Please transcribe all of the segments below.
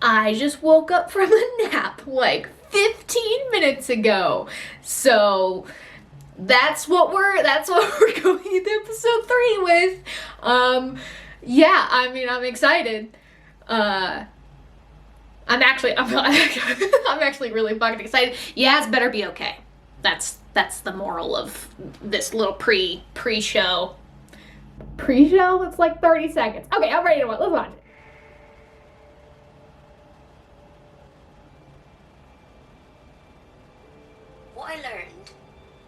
I just woke up from a nap like 15 minutes ago. So that's what we're going into episode 3 with. Yeah, I mean, I'm excited. I'm actually really fucking excited. Yaz better be okay. That's the moral of this little pre-show. Pre-show? It's like 30 seconds. Okay, I'm ready to watch. Let's watch it. What I learned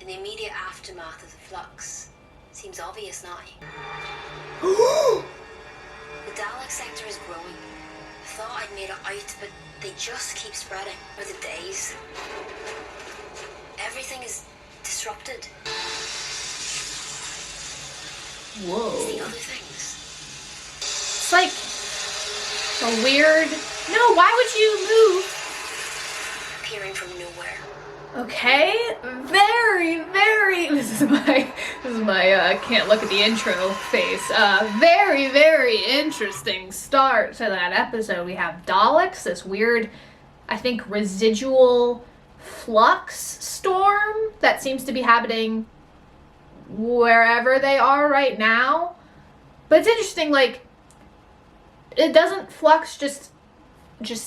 in the immediate aftermath of the flux seems obvious now. The Dalek sector is growing. I thought I'd made it out, but they just keep spreading over the days. Everything is disrupted. Whoa. It's the other things. It's like a weird... No, why would you move? Appearing from nowhere. Okay, very... This is my can't look at the intro face. Very, very interesting start to that episode. We have Daleks, this weird, I think, residual flux storm that seems to be happening wherever they are right now. But it's interesting, like, it doesn't flux just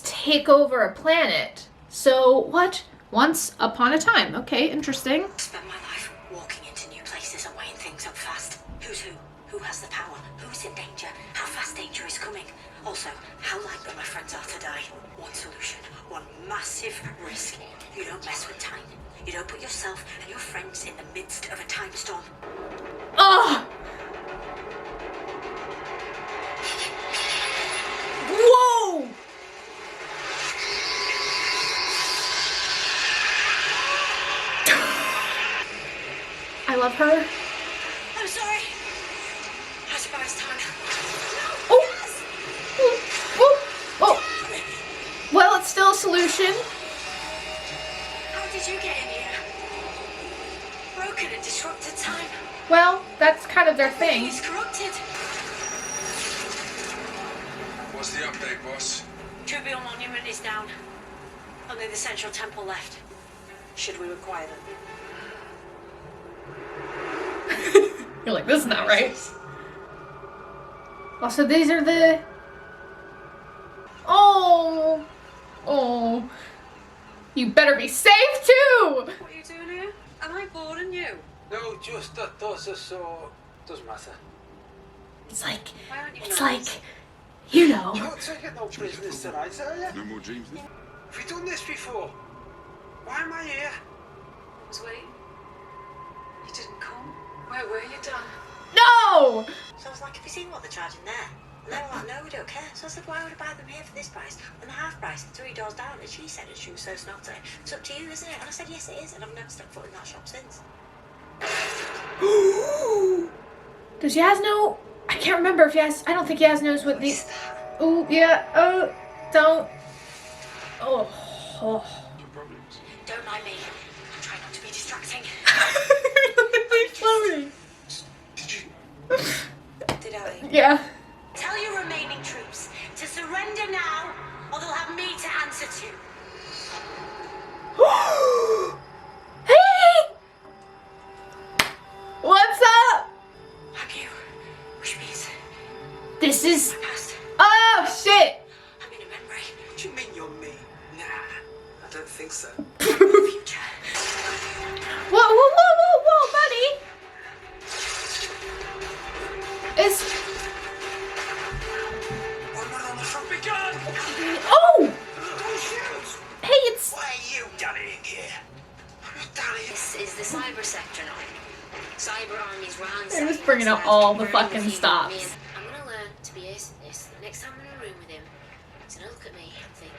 take over a planet. So what? Once upon a time. Okay, interesting. I spent my life walking into new places and weighing things up fast. Who's who? Who has the power? Who's in danger? How fast danger is coming? Also, how likely my friends are to die. One solution, one massive risk. You don't mess with time. You don't put yourself and your friends in the midst of a time storm. Oh! Whoa! I love her. I'm sorry. I suppose time. Oh! Oh! Oh! Oh! Well, it's still a solution. How did you get in here? Broken and disrupted time. Well, that's kind of their thing. It's corrupted. What's the update, boss? Trivial monument is down. Only the central temple left. Should we require them? You're like, this is not right. Also, these are the... Oh! Oh. You better be safe, too! What are you doing here? Am I boring you? No, just that does us so... Doesn't matter. It's like... Why aren't you It's nice? like... You know. You're not taking no prisoners tonight, are you? No more dreams then? Have you done this before? Why am I here? I was waiting. You didn't come. Where were you, Dan? No! So I was like, have you seen what they're charging there? And they were like, no, we don't care. So I said, why would I buy them here for this price? When the half price, 3 doors down. And she said, and she was so snotty, it's up to you, isn't it? And I said, yes, it is. And I've never stepped foot in that shop since. Does Yaz know? I can't remember if Yaz... I don't think Yaz knows what these... Oh, yeah. Oh, don't... Oh. Your problems. Don't mind me. I'm trying not to be distracting. Floating. Did you... Did I? Yeah. Tell your remaining troops to surrender now, or they'll have me to answer to. Hey! What's up? I'm you, which means This is... my past. Oh, shit! I'm in a memory. What do you mean you're me? Nah, I don't think so. Future. Whoa, buddy! It's... We're not on the front begun! Oh! Don't shoot! Hey, it's... Why are you dallying here? I'm not dallying. This is the cyber sector now. Cyber armies ransack. They're just bringing out all the fucking stops. I'm gonna learn to be ace at this. The next time I'm in a room with him, he's gonna look at me and think,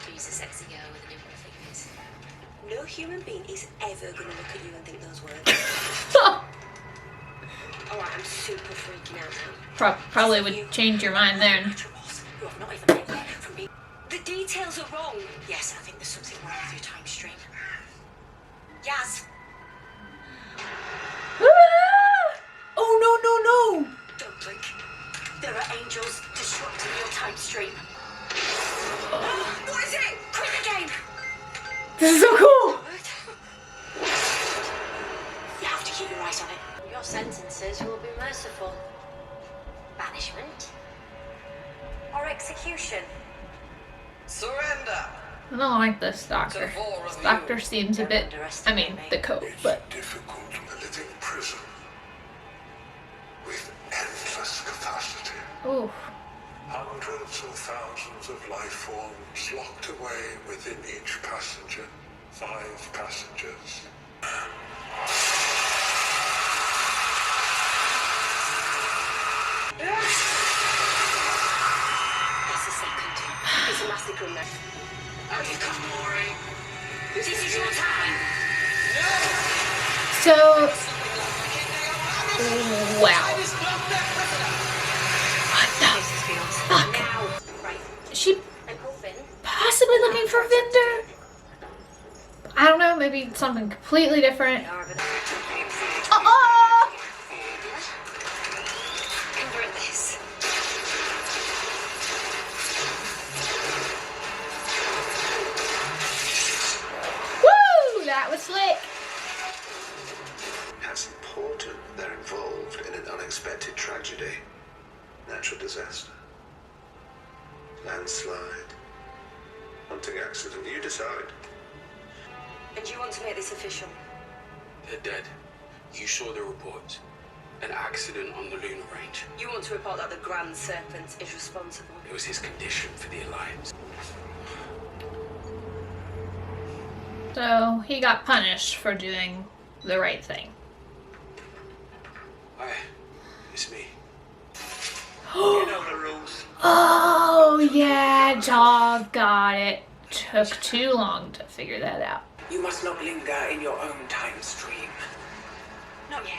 who's a sexy girl with a nimble fingers? No human being is ever gonna look at you and think those words. Alright, I'm super freaking out now. Probably would change your mind then. Naturals who have not even been there from me. The details are wrong. Yes, I think there's something wrong with your time stream. Yaz, Oh, no. don't blink. There are angels disrupting your time stream. This is so cool! You have to keep your eyes on it. Your sentences will be merciful. Banishment or execution. Surrender! I don't like this doctor. This doctor seems a bit, I mean, the coat, but... Difficult a living prison with endless capacity. Ooh. Hundreds of thousands of life forms locked away within each passenger. 5 passengers. That's the second. It's a massacre now. Have you come, Maury? This is your time. So... Wow. What the fuck? Now, right. Is she I'm hoping. possibly looking for Vinder? I don't know, maybe something completely different. Uh-oh! Convert this. Woo! That was slick. That's important. They're involved in an unexpected tragedy. Natural disaster. Landslide. Hunting accident. You decide. And you want to make this official? They're dead. You saw the reports. An accident on the lunar range. You want to report that the Grand Serpent is responsible? It was his condition for the Alliance. So he got punished for doing the right thing. Hi, it's me. You know the rules. Oh yeah, dog got it. Took too long to figure that out. You must not linger in your own time stream. Not yet.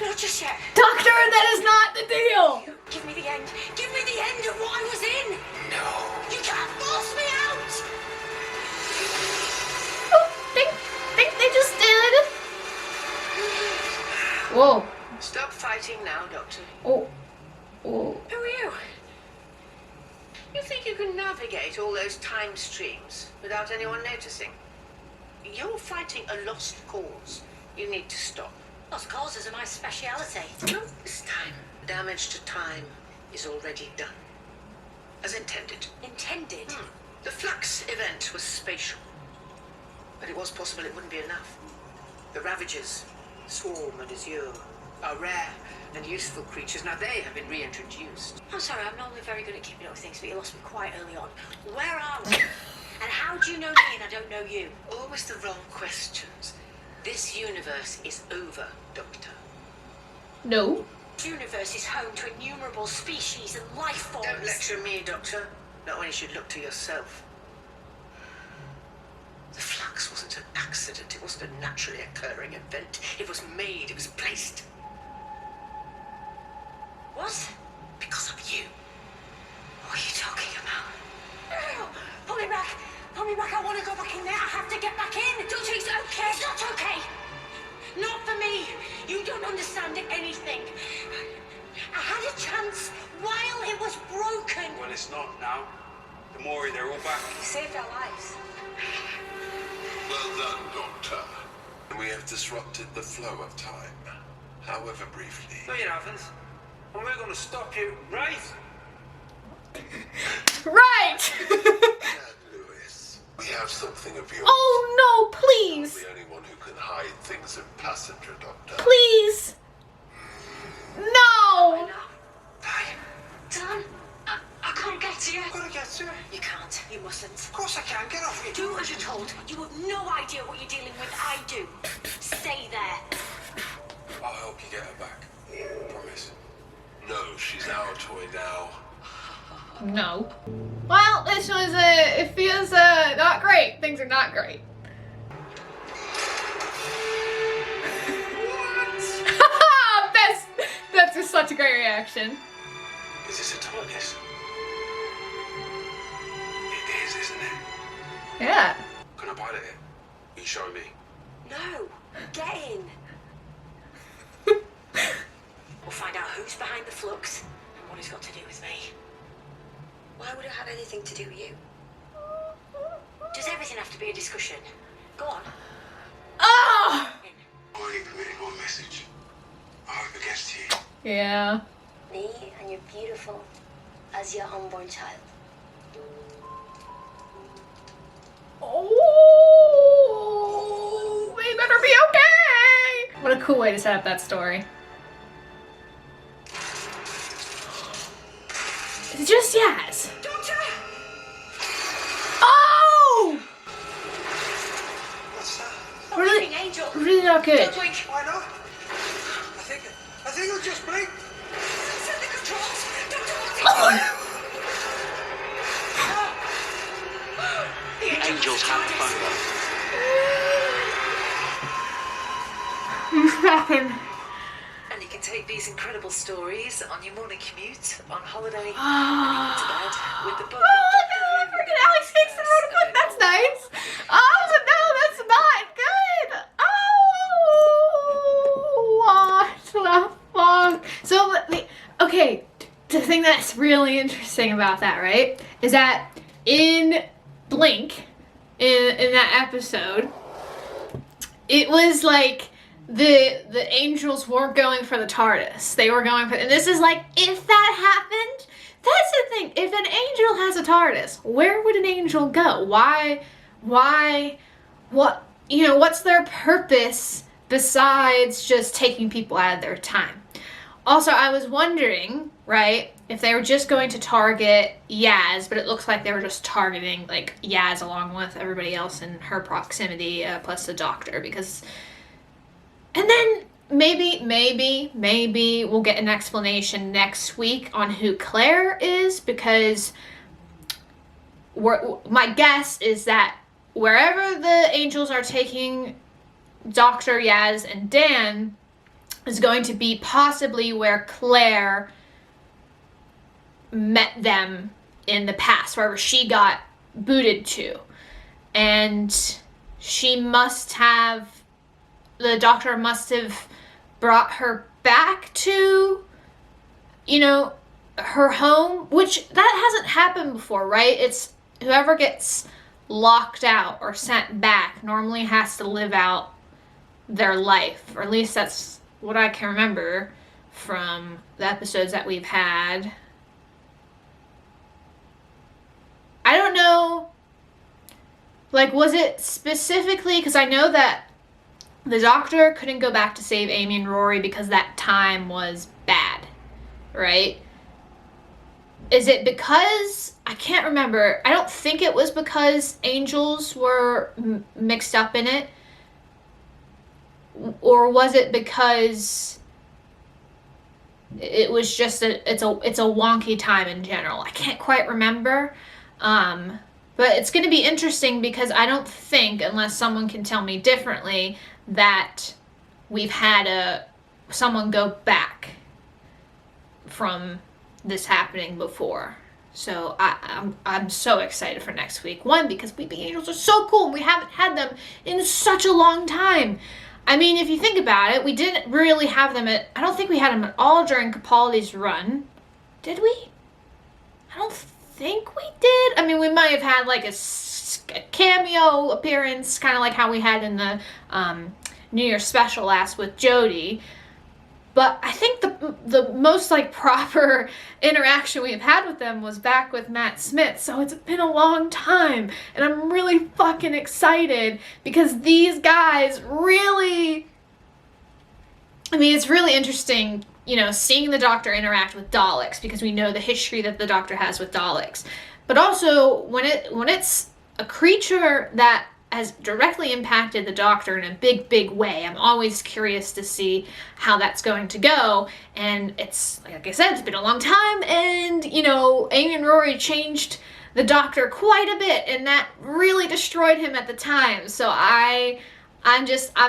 Not just yet. Doctor, that is not the deal! Give me the end. Give me the end of what I was in. No. You can't force me out. Oh, they just did. Whoa. Stop fighting now, Doctor. Oh. Oh. Who are you? You think you can navigate all those time streams without anyone noticing? You're fighting a lost cause. You need to stop. Lost causes are my speciality. Not this time. Damage to time is already done. As intended. Intended? The flux event was spatial. But it was possible it wouldn't be enough. The Ravagers, Swarm and Azure, are rare and useful creatures. Now they have been reintroduced. I'm sorry, I'm normally very good at keeping up with things, but you lost me quite early on. Where are we? And how do you know me and I don't know you? Always the wrong questions. This universe is over, Doctor. No. This universe is home to innumerable species and life forms. Don't lecture me, Doctor. Not when you should look to yourself. The flux wasn't an accident. It wasn't a naturally occurring event. It was made. It was placed. What? Because of you. What are you talking about? Pull me back! Pull me back! I want to go back in there! I have to get back in! Doctor, it's okay! It's not okay! Not for me! You don't understand anything! I had a chance while it was broken! Well, it's not now. The Maury, they're all back. You saved our lives. Well done, Doctor. We have disrupted the flow of time, however briefly. No, you haven't. And we're going to stop you, right? Right! Dad Lewis, we have something of yours. Oh no, please! The only one who can hide things in passenger, Doctor. Please! No! Son, I can't get to you. I've got to get to her. You can't. You mustn't. Of course I can. Get off me. Do as you're told. You have no idea what you're dealing with. I do. Stay there. I'll help you get her back. Promise. No, she's our toy now. No. Well, this was it feels not great. Things are not great. That's just such a great reaction. Is this a TARDIS? It is, isn't it? Yeah. Can I pilot it? You show me. No. Get in. We'll find out who's behind the flux and what it's got to do with me. Why would it have anything to do with you? Does everything have to be a discussion? Go on. Oh! Only permitted one message. I hope it gets to you. Yeah. Me and you're beautiful as your unborn child. Oh, we better be okay. What a cool way to set up that story. It's just Yaz. Doctor! Oh! What's that? Really, Angel. really not good. Don't blink! Why not? I think I'll just blink. Set the controls! The angels have the phone. He's fucking. And you can take these incredible stories on your morning commute, on holiday, Oh, and to bed with the book. no, freaking Alex Kingston wrote a book. That's nice. Oh, but no, that's not good. Oh, what the fuck? So, okay, the thing that's really interesting about that, right, is that in Blink, in that episode, it was like the angels weren't going for the TARDIS. They were going for, and this is like, if that happened, that's the thing. If an angel has a TARDIS, where would an angel go? Why, what, what's their purpose besides just taking people out of their time? Also, I was wondering, right, if they were just going to target Yaz, but it looks like they were just targeting, like, Yaz along with everybody else in her proximity, plus the doctor, because... And then maybe we'll get an explanation next week on who Claire is, because my guess is that wherever the angels are taking Dr. Yaz and Dan is going to be possibly where Claire met them in the past, wherever she got booted to. And the doctor must have brought her back to, her home, which that hasn't happened before, right? It's whoever gets locked out or sent back normally has to live out their life, or at least that's what I can remember from the episodes that we've had. I don't know, like, was it specifically, because I know that the doctor couldn't go back to save Amy and Rory because that time was bad, right? Is it because, I can't remember, I don't think it was because angels were mixed up in it, or was it because it was just it's a wonky time in general? I can't quite remember. But it's going to be interesting because I don't think, unless someone can tell me differently, that we've had someone go back from this happening before. So I'm so excited for next week. One, because Weeping Angels are so cool and we haven't had them in such a long time. I mean, if you think about it, we didn't really have them I don't think we had them at all during Capaldi's run. Did we? I don't think we did. I mean, we might have had like a cameo appearance, kind of like how we had in the New Year's special last with Jodie. But I think the most like proper interaction we've had with them was back with Matt Smith. So it's been a long time, and I'm really fucking excited because these guys really, I mean, it's really interesting, seeing the Doctor interact with Daleks, because we know the history that the Doctor has with Daleks. But also when it's a creature that has directly impacted the Doctor in a big way, I'm always curious to see how that's going to go. And it's, like I said, it's been a long time, and, Amy and Rory changed the Doctor quite a bit, and that really destroyed him at the time. So I'm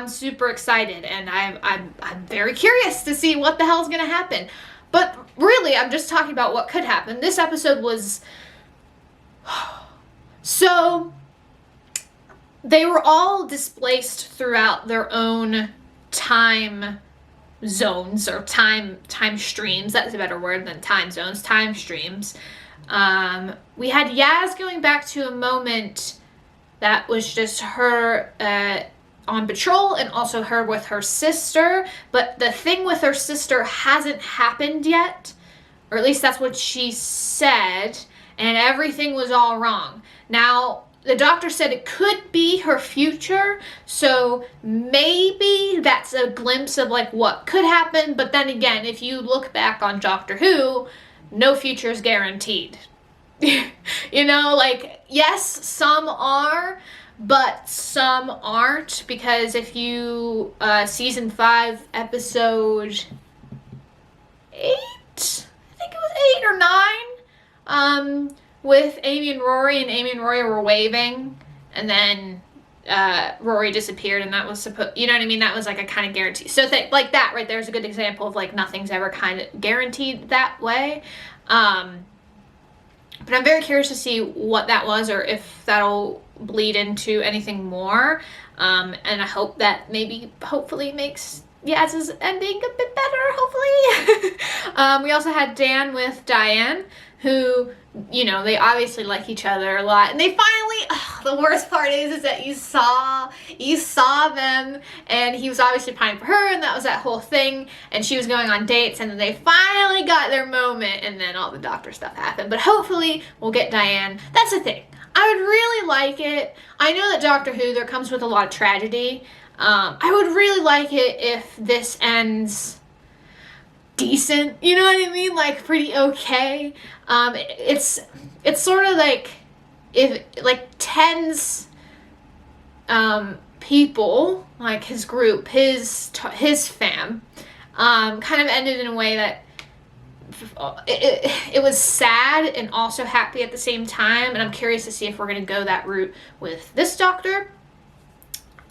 super excited, and I'm very curious to see what the hell's gonna happen. But really, I'm just talking about what could happen. This episode was so, they were all displaced throughout their own time zones, or time streams. That's a better word than time zones. Time streams. We had Yaz going back to a moment that was just her on patrol, and also her with her sister. But the thing with her sister hasn't happened yet, or at least that's what she said, and everything was all wrong. Now, the doctor said it could be her future, so maybe that's a glimpse of like what could happen. But then again, if you look back on Doctor Who, no future is guaranteed. You know, like, yes, some are, but some aren't, because if you, season 5, episode 8, I think it was 8 or 9, with Amy and Rory were waving, and then Rory disappeared, and that was you know what I mean? That was like a kind of guarantee. So like that right there's a good example of like nothing's ever kind of guaranteed that way. But I'm very curious to see what that was, or if that'll bleed into anything more. And I hope that hopefully makes Yaz's ending a bit better, hopefully. We also had Dan with Diane, who, you know, they obviously like each other a lot. And they finally, the worst part is that you saw them, and he was obviously pining for her, and that was that whole thing, and she was going on dates, and then they finally got their moment, and then all the doctor stuff happened. But hopefully we'll get Diane. That's the thing. I would really like it. I know that Doctor Who, there comes with a lot of tragedy. I would really like it if this ends decent, you know what I mean? Like, pretty okay. It's sort of like, if, like, Ten's, people, like his group, his fam, kind of ended in a way that it was sad and also happy at the same time, and I'm curious to see if we're going to go that route with this Doctor.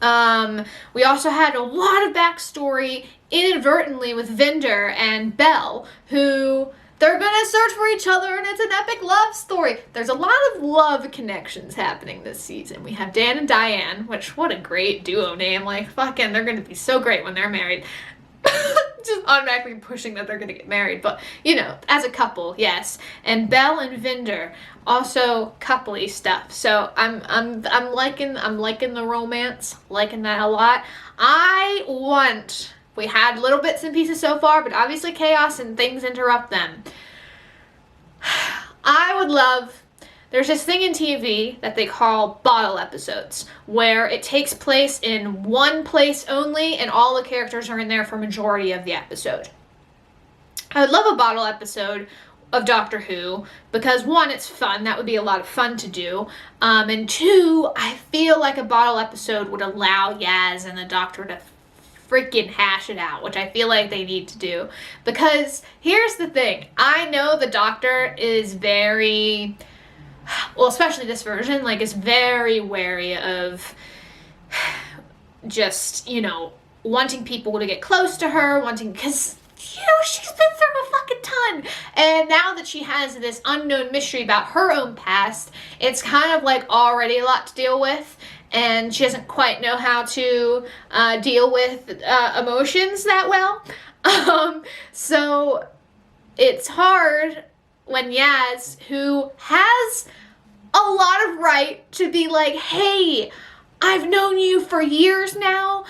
We also had a lot of backstory inadvertently with Vinder and Belle, who they're gonna search for each other, and it's an epic love story. There's a lot of love connections happening this season. We have Dan and Diane, which, what a great duo name. Like, fucking, they're gonna be so great when they're married. Just automatically pushing that they're gonna get married, but, you know, as a couple, yes. And Belle and Vinder, also coupley stuff. So I'm liking the romance, liking that a lot. We had little bits and pieces so far, but obviously chaos and things interrupt them. I would love, there's this thing in TV that they call bottle episodes, where it takes place in one place only, and all the characters are in there for majority of the episode. I would love a bottle episode of Doctor Who, because one, it's fun. That would be a lot of fun to do. And two, I feel like a bottle episode would allow Yaz and the Doctor to freaking hash it out, which I feel like they need to do. Because here's the thing. I know the Doctor is very, well, especially this version, like, is very wary of just, you know, wanting people to get close to her, because, you know, she's been through a fucking ton. And now that she has this unknown mystery about her own past, it's kind of like already a lot to deal with. And she doesn't quite know how to deal with emotions that well. So it's hard when Yaz, who has a lot of right to be like, hey, I've known you for years now.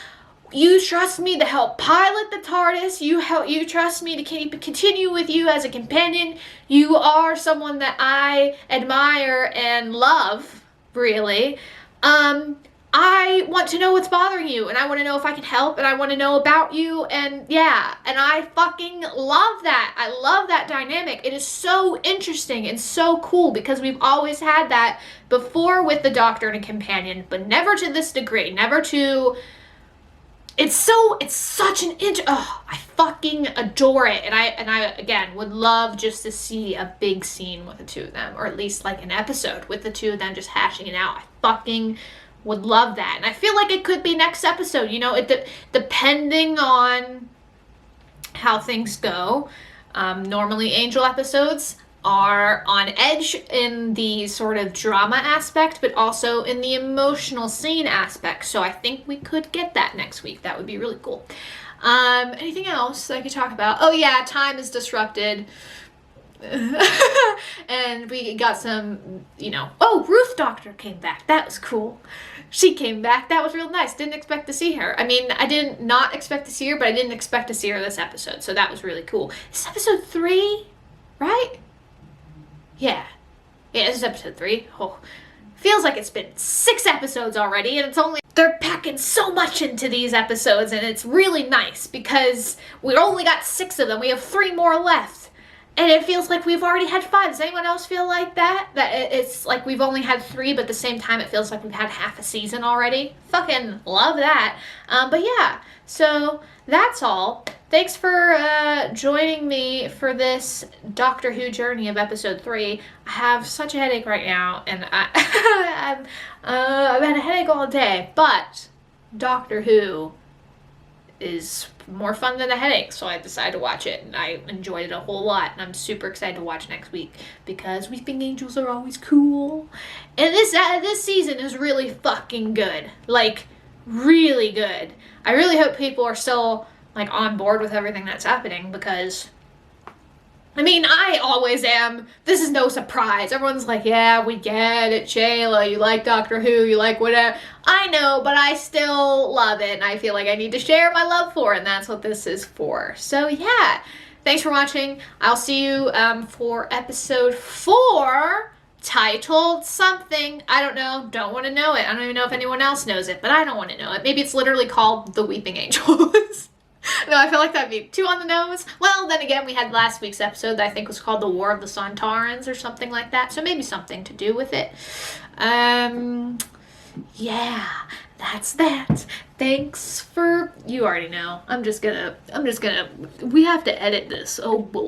You trust me to help pilot the TARDIS. You trust me to continue with you as a companion. You are someone that I admire and love, really. I want to know what's bothering you, and I want to know if I can help, and I want to know about you, and yeah, and I fucking love that. I love that dynamic. It is so interesting and so cool, because we've always had that before with the Doctor and a companion, but never to this degree, never to... It's such an I fucking adore it. And I again would love just to see a big scene with the two of them, or at least like an episode with the two of them just hashing it out. I fucking would love that. And I feel like it could be next episode, you know, depending on how things go. Normally Angel episodes are on edge in the sort of drama aspect, but also in the emotional scene aspect. So I think we could get that next week. That would be really cool. Anything else I could talk about? Oh yeah, time is disrupted. And we got some, you know, oh, Ruth Doctor came back. That was cool. She came back. That was real nice. Didn't expect to see her. I mean, I didn't not expect to see her, but I didn't expect to see her this episode. So that was really cool. This is episode 3, right? Yeah. Yeah, this is episode 3. Oh, feels like it's been 6 episodes already, and it's only... They're packing so much into these episodes, and it's really nice because we only got 6 of them. We have 3 more left. And it feels like we've already had 5. Does anyone else feel like that? That it's like we've only had 3, but at the same time it feels like we've had half a season already. Fucking love that. But yeah, so that's all. Thanks for joining me for this Doctor Who journey of episode 3. I have such a headache right now, and I've had a headache all day, but Doctor Who is more fun than a headache, so I decided to watch it, and I enjoyed it a whole lot, and I'm super excited to watch next week because Weeping Angels are always cool, and this season is really fucking good, like really good. I really hope people are still like on board with everything that's happening because I mean, I always am. This is no surprise. Everyone's like, yeah, we get it, Shayla. You like Doctor Who. You like whatever. I know, but I still love it. And I feel like I need to share my love for it. And that's what this is for. So, yeah. Thanks for watching. I'll see you for episode 4, titled something. I don't know. Don't want to know it. I don't even know if anyone else knows it, but I don't want to know it. Maybe it's literally called The Weeping Angels. No, I feel like that'd be too on the nose. Well, then again, we had last week's episode that I think was called The War of the Sontarans or something like that. So maybe something to do with it. Yeah, that's that. Thanks for, you already know. I'm just gonna, we have to edit this. Oh boy.